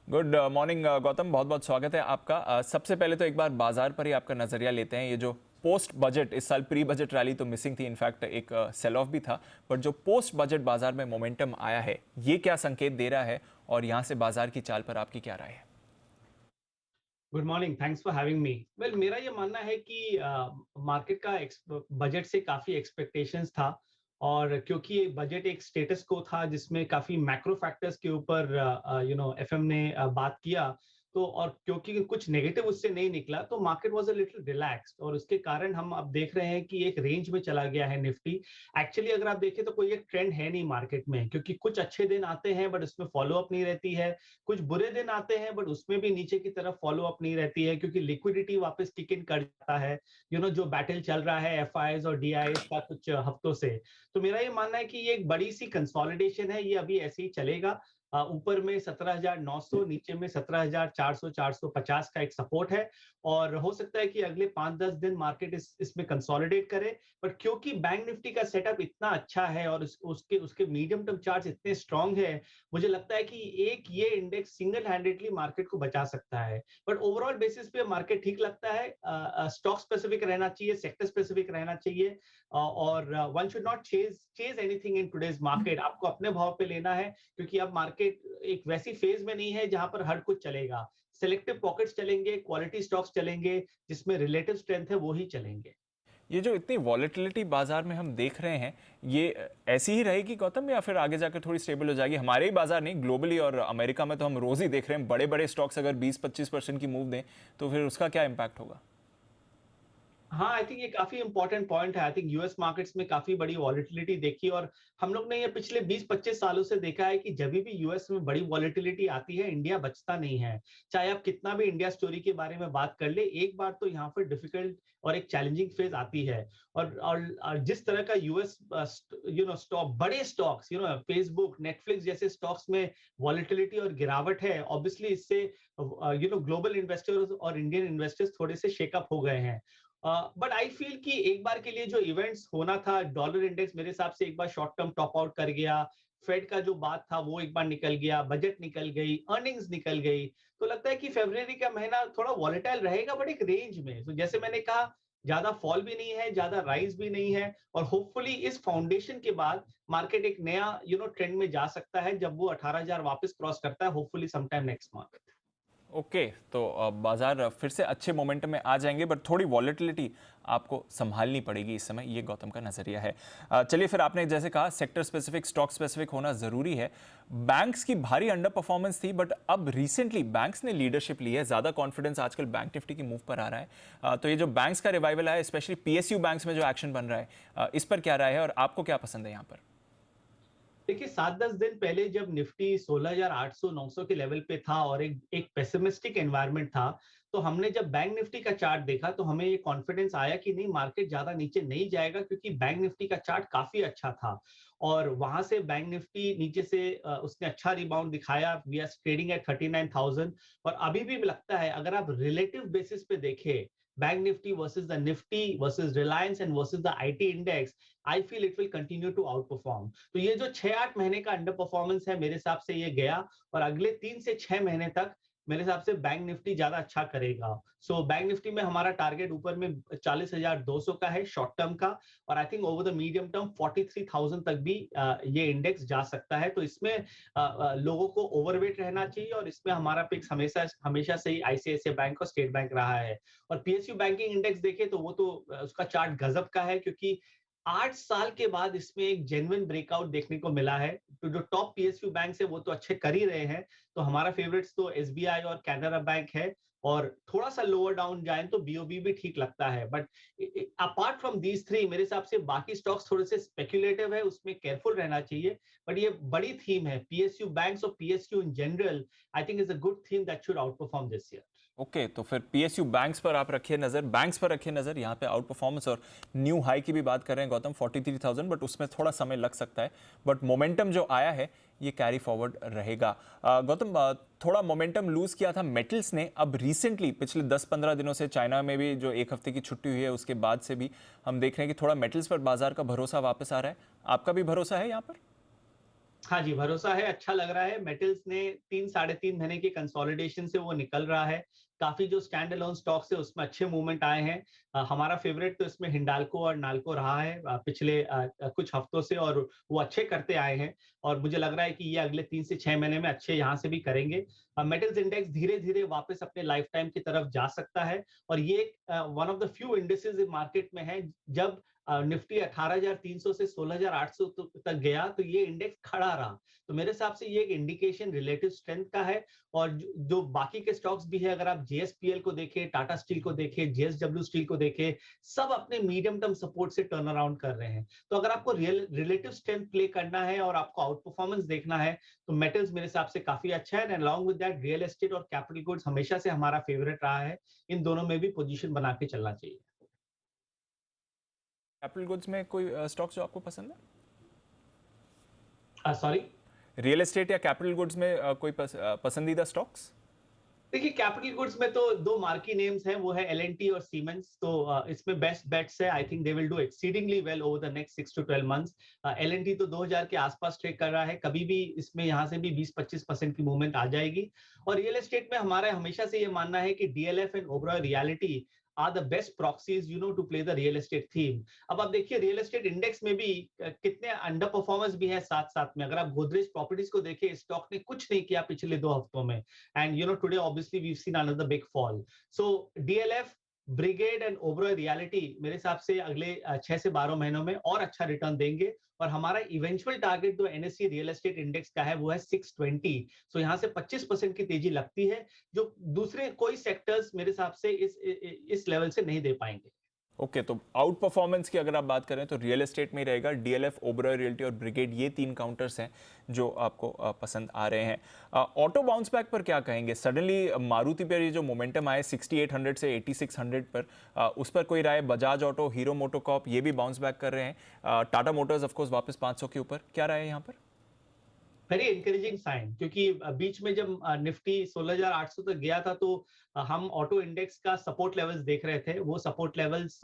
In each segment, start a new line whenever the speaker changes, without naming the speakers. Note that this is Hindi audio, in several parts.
गुड मॉर्निंग गौतम, बहुत बहुत स्वागत है आपका। सबसे पहले तो एक बार बाजार पर ही आपका नज़रिया लेते हैं। ये जो पोस्ट बजट, इस साल प्री बजट रैली तो मिसिंग थी, इनफैक्ट एक सेल ऑफ भी था, बट जो पोस्ट बजट बाजार में मोमेंटम आया है, ये क्या संकेत दे रहा है और यहाँ से बाजार की चाल पर आपकी क्या राय है?
Good morning, thanks for having me. Well, मेरा ये मानना है कि मार्केट का बजट से काफी एक्सपेक्टेशंस था। और क्योंकि ये बजट एक स्टेटस को था जिसमें काफी मैक्रो फैक्टर्स के ऊपर एफएम ने बात किया, तो और क्योंकि कुछ नेगेटिव उससे नहीं निकला तो market was a little relaxed, और उसके कारण हम अब देख रहे हैं कि एक रेंज में चला गया है निफ्टी। एक्चुअली अगर आप देखें तो कोई एक ट्रेंड है नहीं मार्केट में, क्योंकि कुछ अच्छे दिन आते हैं बट उसमें फॉलो अप नहीं रहती है, कुछ बुरे दिन आते हैं बट उसमें भी नीचे की तरफ फॉलो अप नहीं रहती है, क्योंकि लिक्विडिटी वापस किक इन कर जाता है। जो बैटल चल रहा है एफआईएस और डीआईएस का कुछ हफ्तों से। तो मेरा ये मानना है कि ये एक बड़ी सी कंसोलिडेशन है, ये अभी ऐसे ही चलेगा। ऊपर में 17,900, नीचे में 17,400 450 का एक सपोर्ट है। और हो सकता है कि अगले 5-10 दिन मार्केट इसमें कंसोलिडेट करे। बट क्योंकि बैंक निफ्टी का सेटअप इतना अच्छा है और उसके उसके मीडियम टर्म चार्ट इतने स्ट्रांग है, मुझे लगता है कि एक ये इंडेक्स सिंगल हैंडेडली मार्केट को बचा सकता है। बट ओवरऑल बेसिस पे मार्केट ठीक लगता है। स्टॉक स्पेसिफिक रहना चाहिए, सेक्टर स्पेसिफिक रहना चाहिए। और one should not chase anything in today's market. आपको अपने भाव पे लेना है, क्योंकि अब मार्केट एक वैसी फेज में नहीं है जहां पर हर कुछ चलेगा। सिलेक्टिव पॉकेट्स चलेंगे, क्वालिटी स्टॉक्स चलेंगे, जिसमें रिलेटिव स्ट्रेंथ है वो ही चलेंगे।
ये जो इतनी वॉलेटिलिटी बाजार में हम देख रहे हैं, ये ऐसी ही रहेगी गौतम, या फिर आगे जाकर थोड़ी स्टेबल हो जाएगी? हमारे ही बाजार नहीं, ग्लोबली और अमेरिका में तो हम रोज ही देख रहे हैं, बड़े बड़े स्टॉक्स अगर 20-25% की मूव दें तो फिर उसका क्या इम्पैक्ट होगा?
हाँ, आई थिंक ये काफी इंपॉर्टेंट पॉइंट है। आई थिंक यूएस मार्केट्स में काफी बड़ी वॉलेटिलिटी देखी, और हम लोग ने ये पिछले 20-25 सालों से देखा है कि जब भी यूएस में बड़ी वॉलेटिलिटी आती है, इंडिया बचता नहीं है। चाहे आप कितना भी इंडिया स्टोरी के बारे में बात कर ले, एक बार तो यहाँ पर डिफिकल्ट और एक चैलेंजिंग फेज आती है। और जिस तरह का यूएस स्टॉक, बड़े स्टॉक्स, फेसबुक, नेटफ्लिक्स जैसे स्टॉक्स में वॉलेटिलिटी और गिरावट है, ऑब्वियसली इससे ग्लोबल इन्वेस्टर्स और इंडियन इन्वेस्टर्स थोड़े से शेकअप हो गए हैं। बट आई फील कि एक बार के लिए जो इवेंट्स होना था, डॉलर इंडेक्स मेरे हिसाब से एक बार शॉर्ट टर्म टॉप आउट कर गया। फेड का जो बात था वो एक बार निकल गया, बजट निकल गई, अर्निंग्स निकल गई। तो लगता है कि फरवरी का महीना थोड़ा वॉलेटाइल रहेगा, बट एक रेंज में। तो जैसे मैंने कहा, ज्यादा फॉल भी नहीं है, ज्यादा राइज भी नहीं है। और होपफुली इस फाउंडेशन के बाद मार्केट एक नया ट्रेंड में जा सकता है, जब वो 18,000 वापस क्रॉस करता है, hopefully sometime next month.
Okay, तो बाजार फिर से अच्छे मोमेंटम में आ जाएंगे, बट थोड़ी वॉलेटिलिटी आपको संभालनी पड़ेगी इस समय, ये गौतम का नज़रिया है। चलिए, फिर आपने जैसे कहा सेक्टर स्पेसिफिक, स्टॉक स्पेसिफिक होना ज़रूरी है। बैंक्स की भारी अंडर परफॉर्मेंस थी, बट अब रिसेंटली बैंक्स ने लीडरशिप ली है, ज़्यादा कॉन्फिडेंस आजकल बैंक निफ्टी की मूव पर आ रहा है। तो ये जो बैंक्स का रिवाइवल है, स्पेशली पीएसयू बैंक्स में जो एक्शन बन रहा है, इस पर क्या राय है और आपको क्या पसंद है यहाँ पर?
देखिए, 7-10 दिन पहले जब निफ्टी 16,800-900 के लेवल पे था और एक एक पेसिमिस्टिक एनवायरनमेंट था, तो हमने जब बैंक निफ्टी का चार्ट देखा तो हमें ये कॉन्फिडेंस आया कि नहीं, मार्केट ज्यादा नीचे नहीं जाएगा, क्योंकि बैंक निफ्टी का चार्ट काफी अच्छा था। और वहां से बैंक निफ्टी नीचे से उसने अच्छा रिबाउंड दिखाया। We are trading at 39,000। और अभी भी लगता है, अगर आप रिलेटिव बेसिस पे देखें, bank Nifty versus the Nifty versus Reliance and versus the IT index, I feel it will continue to outperform. तो ये जो 6-8 महीने का अंडर परफॉर्मेंस है, मेरे हिसाब से ये गया। और अगले 3 से 6 महीने तक मेरे हिसाब से बैंक निफ्टी ज्यादा अच्छा करेगा। सो बैंक निफ्टी में हमारा टारगेट ऊपर में 40,200 का है शॉर्ट टर्म का। और I think over the medium term 43,000 तक भी ये इंडेक्स जा सकता है। तो इसमें लोगों को ओवरवेट रहना चाहिए, और इसमें हमारा पिक्स हमेशा हमेशा से ही आईसीआईसीआई बैंक और स्टेट बैंक रहा है। और पीएसयू बैंकिंग इंडेक्स देखे तो वो तो उसका चार्ट गजब का है, क्योंकि 8 साल के बाद इसमें एक जेन्युइन ब्रेकआउट देखने को मिला है। तो जो टॉप पीएसयू बैंक है वो तो अच्छे कर ही रहे हैं। तो हमारा फेवरेट्स तो एसबीआई और कैनरा बैंक है। और थोड़ा सा लोअर डाउन जाए तो बीओबी भी ठीक लगता है। But apart from these three, मेरे हिसाब से बाकी स्टॉक्स थोड़े से स्पेक्युलेटिव है, उसमें केयरफुल रहना चाहिए। बट ये बड़ी थीम है, पीएसयू बैंक्स और PSU in general, I think is a good theme that should out perform this year.
Okay, तो फिर पीएसयू बैंक्स पर आप रखिए नज़र, बैंक्स पर रखिए नज़र। यहाँ पे आउट परफॉर्मेंस और न्यू हाई की भी बात कर रहे हैं गौतम, 43,000, बट उसमें थोड़ा समय लग सकता है। बट मोमेंटम जो आया है ये कैरी फॉरवर्ड रहेगा। गौतम, थोड़ा मोमेंटम लूज किया था मेटल्स ने, अब रिसेंटली पिछले 10-15 दिनों से चाइना में भी जो एक हफ्ते की छुट्टी हुई है उसके बाद से भी हम देख रहे हैं कि थोड़ा मेटल्स पर बाजार का भरोसा वापस आ रहा है। आपका भी भरोसा है यहाँ पर?
हाँ जी, भरोसा है, अच्छा लग रहा है। मेटल्स ने 3 साढ़े 3 महीने की कंसोलिडेशन से वो निकल रहा है। काफ़ी जो स्टैंड अलोन स्टॉक्स है उसमें अच्छे मूवमेंट आए हैं। हमारा फेवरेट तो इसमें हिंडाल्को और नाल्को रहा है पिछले कुछ हफ्तों से, और वो अच्छे करते आए हैं और मुझे लग रहा है कि ये अगले 3 से 6 महीने में अच्छे यहाँ से भी करेंगे। मेटल्स इंडेक्स धीरे-धीरे वापस अपने लाइफ टाइम की तरफ जा सकता है और ये one of the few indices market में है। जब निफ्टी 18,300 से 16,800 तक गया तो ये इंडेक्स खड़ा रहा। तो मेरे हिसाब से ये एक इंडिकेशन रिलेटिव स्ट्रेंथ का है। और जो बाकी के स्टॉक्स भी है, अगर आप जेएसपीएल को देखें, टाटा स्टील को देखें, जेएसडब्ल्यू स्टील को देखें, सब अपने मीडियम टर्म सपोर्ट से टर्न अराउंड कर रहे हैं। तो अगर आपको रिलेटिव स्ट्रेंथ प्ले करना है और आपको आउट परफॉर्मेंस देखना है तो मेटल्स मेरे हिसाब से काफी अच्छा है। And along with that real estate और कैपिटल गुड्स हमेशा से हमारा फेवरेट रहा है। इन दोनों में भी पोजीशन बना के चलना चाहिए।
कैपिटल गुड्स में कोई स्टॉक्स जो आपको पसंद
सॉरी।
है, रियल एस्टेट या कैपिटल गुड्स में कोई पसंदीदा स्टॉक्स?
देखिए, कैपिटल गुड्स में तो दो मार्की नेम्स हैं, वो है एल&टी और सीमेंस। तो इसमें बेस्ट बेट्स है। I think they will do exceedingly well over the next 6 to 12 months. L&T तो 2000 के आसपास ट्रेड कर रहा है, कभी भी इसमें यहाँ से भी 20-25% की मूवमेंट आ जाएगी। और रियल एस्टेट में हमारा हमेशा से ये मानना है कि DLF and Oberoi realty are the best proxies to play the real estate theme. अब आप देखिए रियल एस्टेट इंडेक्स में भी कितने अंडर परफॉर्मेंस भी है साथ साथ में। अगर आप गोदरेज प्रॉपर्टीज को देखिए, स्टॉक ने कुछ नहीं किया पिछले 2 हफ्तों में। And today obviously we've seen another big fall. So DLF, brigade and Oberoi reality मेरे हिसाब से अगले 6 से 12 महीनों में और अच्छा रिटर्न देंगे। और हमारा इवेंचुअल टारगेट जो एनएससी रियल एस्टेट इंडेक्स का है वो है 620। सो यहाँ से 25% की तेजी लगती है, जो दूसरे कोई सेक्टर्स मेरे हिसाब से इस लेवल से नहीं दे पाएंगे।
ओके, तो आउट परफॉर्मेंस की अगर आप बात करें तो रियल एस्टेट में ही रहेगा, डीएलएफ, ओबरॉय रियल्टी और ब्रिगेड, ये 3 काउंटर्स हैं जो आपको पसंद आ रहे हैं। ऑटो बाउंस बैक पर क्या कहेंगे? सडनली मारुति पर ये जो मोमेंटम आए 6800 से 8600 पर, उस पर कोई राय? बजाज ऑटो, हीरो मोटोकॉर्प ये भी बाउंस बैक कर रहे हैं। टाटा मोटर्स ऑफकोर्स वापस 500 के ऊपर, क्या राय है यहाँ पर?
वेरी इंकरेजिंग साइन, क्योंकि बीच में जब निफ्टी 16,800 तक गया था तो हम ऑटो इंडेक्स का सपोर्ट लेवल्स देख रहे थे। वो सपोर्ट लेवल्स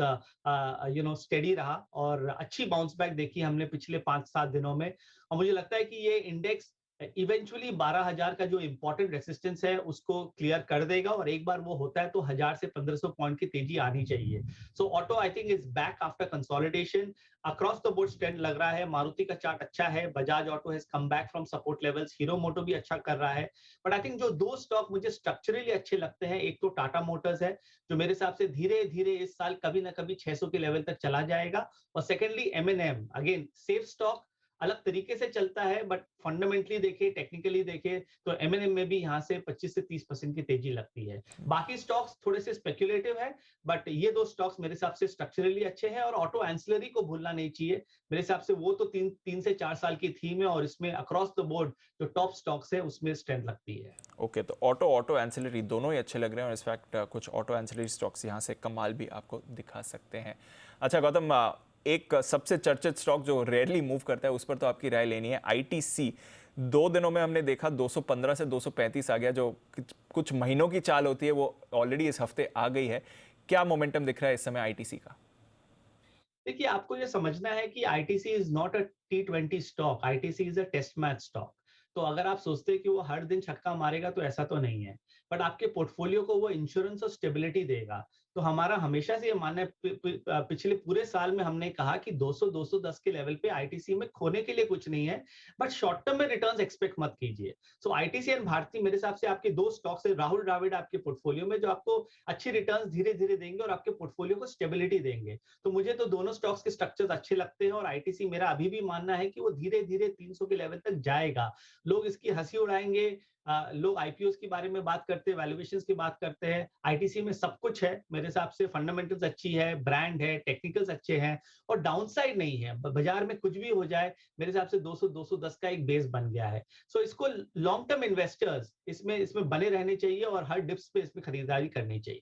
स्टेडी रहा और अच्छी बाउंस बैक देखी हमने पिछले 5-7 दिनों में। और मुझे लगता है कि ये इंडेक्स इवेंचुअली 12,000 का जो इंपॉर्टेंट रेसिस्टेंस है उसको क्लियर कर देगा, और एक बार वो होता है तो 1000 से 1500 पॉइंट की तेजी आनी चाहिए। So auto I think is back after consolidation. Across the board strength लग रहा है। मारुति का चार्ट अच्छा है, Bajaj auto has come back from support levels, Hero moto भी अच्छा कर रहा है। बट आई थिंक जो दो स्टॉक मुझे स्ट्रक्चरली अच्छे लगते हैं, एक तो टाटा मोटर्स है जो मेरे हिसाब से धीरे धीरे इस साल कभी ना कभी 600 के लेवल तक चला जाएगा, और secondly M again safe stock, अलग तरीके से चलता है बट फंडामेंटली देखे, टेक्निकली देखे तो एमएनएम में भी यहाँ से 25 से 30% की तेजी लगती है। बाकी स्टॉक्स थोड़े से स्पेक्युलेटिव है, बट ये दो स्टॉक्स मेरे हिसाब से स्ट्रक्चरली अच्छे हैं। और ऑटो एंसिलरी को भूलना नहीं चाहिए, मेरे हिसाब से वो तो 3 से 4 साल की थीम है और इसमें अक्रॉस द बोर्ड जो टॉप स्टॉक्स है उसमें स्ट्रेंथ लगती है।
ओके, तो ऑटो एंसिलरी दोनों ही अच्छे लग रहे हैं, और इनफैक्ट कुछ ऑटो एंसिलरी स्टॉक्स यहाँ से कमाल भी आपको दिखा सकते हैं। अच्छा गौतम, एक सबसे चर्चित स्टॉक जो रेयरली मूव करता है उस पर तो आपकी राय लेनी है, आईटीसी। 2 दिनों में हमने देखा 215 से 235 आ गया, जो कुछ महीनों की चाल होती है वो ऑलरेडी इस हफ्ते आ गई है। क्या मोमेंटम दिख रहा है इस समय आईटीसी का?
देखिए, आपको ये समझना है कि ITC is not a T20 stock, ITC is a test match stock. तो अगर आप सोचते हैं कि वो हर दिन छक्का मारेगा तो ऐसा तो नहीं है, बट आपके पोर्टफोलियो को वो इंश्योरेंस और स्टेबिलिटी देगा। तो हमारा हमेशा से ये मानना है, पिछले पूरे साल में हमने कहा कि 200-210 के लेवल पे आईटीसी में खोने के लिए कुछ नहीं है, बट शॉर्ट टर्म में रिटर्न्स एक्सपेक्ट मत कीजिए। सो आईटीसी एंड भारती मेरे हिसाब से आपके दो स्टॉक्स है, राहुल द्रविड़ आपके पोर्टफोलियो में, जो आपको अच्छी रिटर्न्स धीरे धीरे देंगे और आपके पोर्टफोलियो को स्टेबिलिटी देंगे। तो मुझे तो दोनों स्टॉक्स के स्ट्रक्चर्स अच्छे लगते हैं, और आईटीसी मेरा अभी भी मानना है कि वो धीरे धीरे 300 के लेवल तक जाएगा। लोग इसकी हंसी उड़ाएंगे, लोग आईपीओस के बारे में बात करते हैं, वैल्यूएशंस की बात करते हैं। आईटीसी में सब कुछ है मेरे हिसाब से, फंडामेंटल्स अच्छी है, ब्रांड है, टेक्निकल्स अच्छे हैं, और डाउनसाइड नहीं है। बाजार में कुछ भी हो जाए, मेरे हिसाब से 200-210 का एक बेस बन गया है। सो इसको लॉन्ग टर्म इन्वेस्टर्स इसमें बने रहने चाहिए और हर डिप्स पे इसमें खरीदारी करनी चाहिए।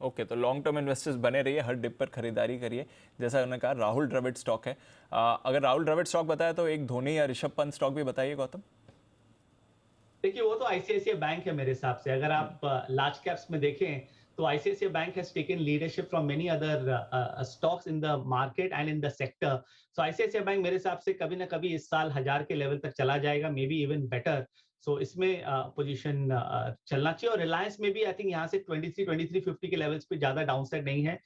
ओके, तो लॉन्ग टर्म इन्वेस्टर्स बने रहिए, हर डिप पर खरीदारी करिए। जैसा उन्होंने कहा राहुल द्रविड़ स्टॉक है। अगर राहुल द्रविड़ स्टॉक बताया तो एक धोनी या ऋषभ पंत स्टॉक भी बताइए गौतम।
देखिए, वो तो आईसीआईसीआई बैंक है मेरे हिसाब से। अगर आप लार्ज कैप्स में देखें तो ICICI Bank has taken leadership from many other stocks in the market and in the sector. So ICICI Bank मेरे हिसाब से कभी ना कभी इस साल 1000 के लेवल तक चला जाएगा, मे बी इवन बेटर. सो इसमें पोजीशन चलना चाहिए. और रिलायंस में भी आई थिंक यहाँ से 23-2350 के लेवल्स पे ज्यादा डाउनसाइड नहीं है.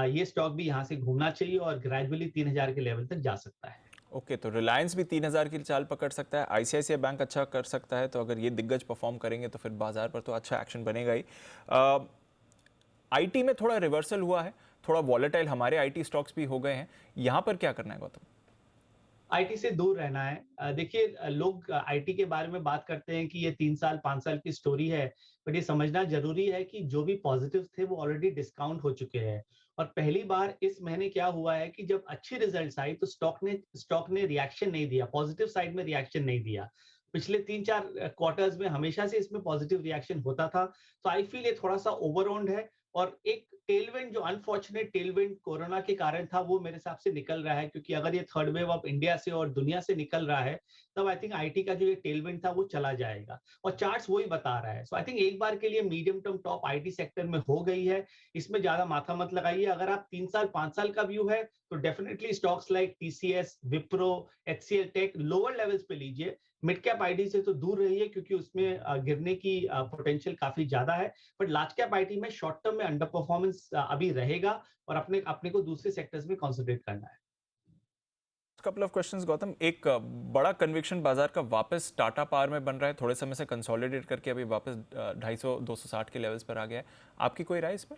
ये स्टॉक भी यहाँ से घूमना चाहिए और ग्रेजुअली 3000 के लेवल तक जा सकता है.
ओके, तो रिलायंस भी 3000 की चाल पकड़ सकता है, आईसीआईसीआई बैंक अच्छा कर सकता है, तो अगर ये दिग्गज परफॉर्म करेंगे तो फिर बाजार पर तो अच्छा एक्शन बनेगा ही. आईटी में थोड़ा रिवर्सल हुआ है, थोड़ा वॉलेटाइल हमारे आईटी स्टॉक्स भी हो गए हैं, यहाँ पर क्या करना है गौतम?
आईटी से दूर रहना है. देखिए, लोग आईटी के बारे में बात करते हैं कि ये 3 साल 5 साल की स्टोरी है, बट ये समझना जरूरी है कि जो भी पॉजिटिव थे वो ऑलरेडी डिस्काउंट हो चुके हैं. और पहली बार इस महीने क्या हुआ है कि जब अच्छी रिजल्ट्स आई तो स्टॉक ने रिएक्शन नहीं दिया, पॉजिटिव साइड में रिएक्शन नहीं दिया. पिछले 3-4 क्वार्टर्स में हमेशा से इसमें पॉजिटिव रिएक्शन होता था. तो आई फील ये थोड़ा सा ओवरऑन्ड है. और एक टेलविंड, जो अनफॉर्चुनेट टेलविंड कोरोना के कारण था, वो मेरे हिसाब से निकल रहा है. क्योंकि अगर ये थर्ड वेव ऑफ इंडिया से और दुनिया से निकल रहा है, तब आई थिंक आईटी का जो ये टेलविंड था वो चला जाएगा. और चार्ट्स वही बता रहा है. सो आई थिंक एक बार के लिए medium term top IT sector में हो गई है. इसमें ज्यादा माथा मत लगाइए. अगर आप 3 साल 5 साल का व्यू है तो definitely stocks like TCS, Wipro, HCL tech lower levels पे लीजिए. मिड कैप आईटी से तो दूर रहिए क्योंकि उसमें गिरने की पोटेंशियल काफी ज्यादा है. बट लार्ज कैप आईटी में शॉर्ट टर्म में अंडर परफॉर्मेंस अभी रहेगा और अपने को दूसरे सेक्टर्स में कॉन्सेंट्रेट करना है.
Couple of questions Gautam. एक बड़ा कन्विक्शन बाजार का वापस टाटा पावर में बन रहा है, थोड़े समय से कंसोलिडेट करके अभी वापस 250-260 के लेवल्स पर आ गया है. आपकी कोई राय इस पर?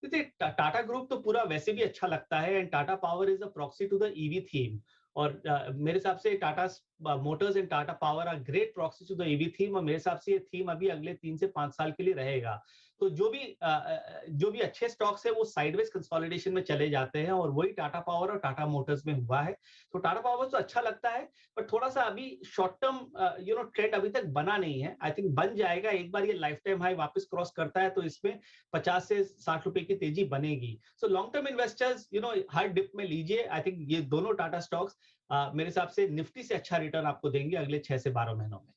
देखिए, टाटा ग्रुप तो पूरा वैसे भी अच्छा लगता है. And Tata power is a proxy to the EV theme. और मेरे हिसाब से Tata motors and Tata power are great proxy to the EV theme. और मेरे हिसाब से ये थीम अभी अगले 3 से 5 साल के लिए रहेगा. तो जो भी अच्छे स्टॉक्स है वो साइडवेज कंसोलिडेशन में चले जाते हैं. और वही टाटा पावर और टाटा मोटर्स में हुआ है. तो टाटा पावर तो अच्छा लगता है, पर थोड़ा सा अभी शॉर्ट टर्म ट्रेंड अभी तक बना नहीं है. आई थिंक बन जाएगा. एक बार ये लाइफ टाइम हाई वापस क्रॉस करता है तो इसमें 50 से 60 रुपए की तेजी बनेगी. सो लॉन्ग टर्म इन्वेस्टर्स हर डिप में लीजिए. आई थिंक ये दोनों टाटा स्टॉक्स मेरे हिसाब से निफ्टी से अच्छा रिटर्न आपको देंगे अगले 6 से 12 महीनों में.